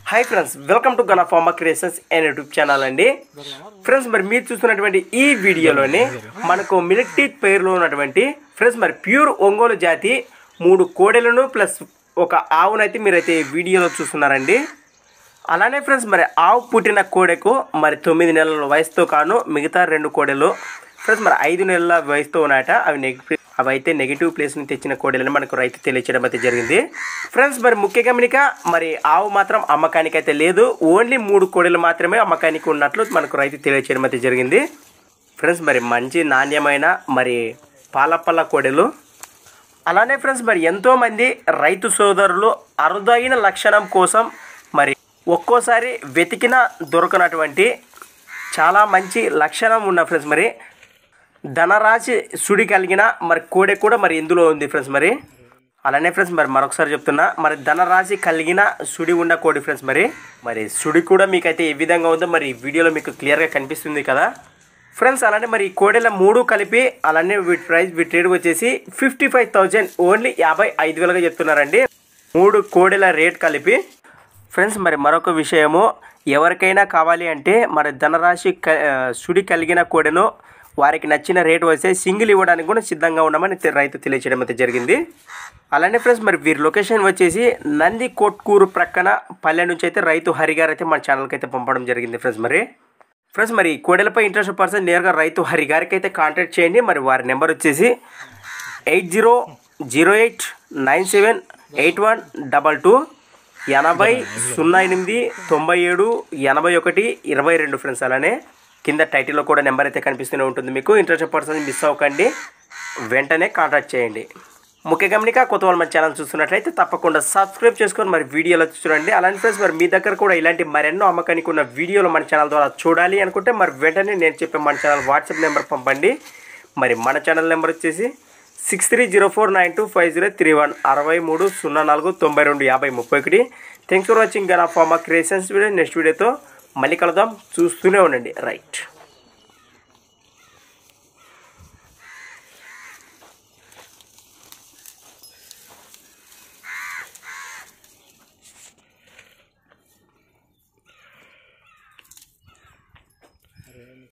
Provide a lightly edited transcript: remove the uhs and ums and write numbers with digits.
Hi friends welcome to गना pharma creations and YouTube channel अंडी friends మరి మీరు చూస్తున్నటువంటి ఈ వీడియోలోనే మనకు మిల్క్ టీత్ పేరులో ఉన్నటువంటి ఫ్రెండ్స్ మరి ప్యూర్ ఒంగోలు జాతి 3 కోడెలను ప్లస్ ఒక ఆవునైతే మీరైతే వీడియోలో చూస్తున్నారండి। అలానే ఫ్రెండ్స్ మరి ఆవు పుట్టిన కోడెకు మరి 9 నెలల వయసుతో కాను మిగతా 2 కోడెలు ఫ్రెండ్స్ మరి 5 నెలల వయసుతో ఉన్నాయట। అవి అయితే నెగటివ్ ప్లేస్ నుంచి తెచ్చిన కోడెలను మనకు రైతు తెలియచేయడం అయితే జరిగింది। ఫ్రెండ్స్ మరి ముఖ్య గమనిక మరి ఆవు మాత్రం అమ్మకానికి అయితే లేదు, ఓన్లీ 3 కోడెలు మాత్రమే అమ్మకానికి ఉన్నట్లు మనకు రైతు తెలియచేయడం అయితే జరిగింది। ఫ్రెండ్స్ మరి మంచి నాణ్యమైన మరి పాలపల్ల కోడెలు। అలానే ఫ్రెండ్స్ మరి ఎంతో మంది రైతు సోదరులు అరుదైన లక్షణం కోసం మరి ఒక్కోసారి వెతికిన దొరకనటువంటి చాలా మంచి లక్షణం ఉన్న ఫ్రెండ్స్ మరి ధనరాశి సుడి కలిగిన మరి కోడె కూడా మరి ఇందులో ఉంది ఫ్రెండ్స్ మరి। అలానే ఫ్రెండ్స్ మరి మరొకసారి చెప్తున్నా మరి ధనరాశి కలిగిన సుడి ఉన్న కోడి ఫ్రెండ్స్ మరి సుడి కూడా మీకైతే ఏ విధంగా ఉందో మరి ఈ వీడియోలో మీకు క్లియర్గా కనిపిస్తుంది కదా ఫ్రెండ్స్। అలానే మరి ఈ కోడెల 3 కలిపి అలానే వీటి రేట్ వచ్చేసి 55,000 ఓన్లీ 55,000గా చెప్తున్నారండి 3 కోడెల రేట్ కలిపి। ఫ్రెండ్స్ మరి మరొక విషయము ఎవరికైనా కావాలి అంటే మరి ధనరాశి సుడి కలిగిన కోడెను వారికి నచ్చిన రేటు వస్తే సింగిల్ ఇవ్వడానికి కూడా సిద్ధంగా ఉన్నామని రైతు తెలియచేయడం అయితే జరిగింది। అలానే ఫ్రెండ్స్ మరి వీరి లొకేషన్ వచ్చేసి నంది కోట్కూరు ప్రక్కన పల్లె నుంచి అయితే రైతు హరిగారు అయితే మన ఛానల్కి అయితే పంపడం జరిగింది ఫ్రెండ్స్ మరి కోడెలపై ఇంట్రెస్ట్ పర్సన్ నేరుగా రైతు హరిగారికి అయితే కాంటాక్ట్ చేయండి। మరి వారి నెంబర్ వచ్చేసి 8008978122 8008978122 ఫ్రెండ్స్। అలానే కింద టైటిల్లో కూడా నెంబర్ అయితే కనిపిస్తూనే ఉంటుంది మీకు, ఇంట్రెస్ట్ పర్సన్ మిస్ అవ్వకండి, వెంటనే కాంటాక్ట్ చేయండి। ముఖ్య గమనిక కొత్త వాళ్ళు మన ఛానల్ చూస్తున్నట్లయితే తప్పకుండా సబ్స్క్రైబ్ చేసుకొని మరి వీడియోలో చూడండి। అలానే ఫ్రెండ్స్ మరి మీ దగ్గర కూడా ఇలాంటి మరెన్నో అమ్మకానికి ఉన్న వీడియోలు మన ఛానల్ ద్వారా చూడాలి అనుకుంటే మరి వెంటనే నేను చెప్పే మన ఛానల్ వాట్సాప్ నెంబర్ పంపండి। మరి మన ఛానల్ నెంబర్ వచ్చేసి 6304925031 6304925031। Thanks for watching Gana pharma creations video. Next వీడియోతో మళ్ళీ కలుద్దాం, చూస్తూనే ఉండండి రైట్।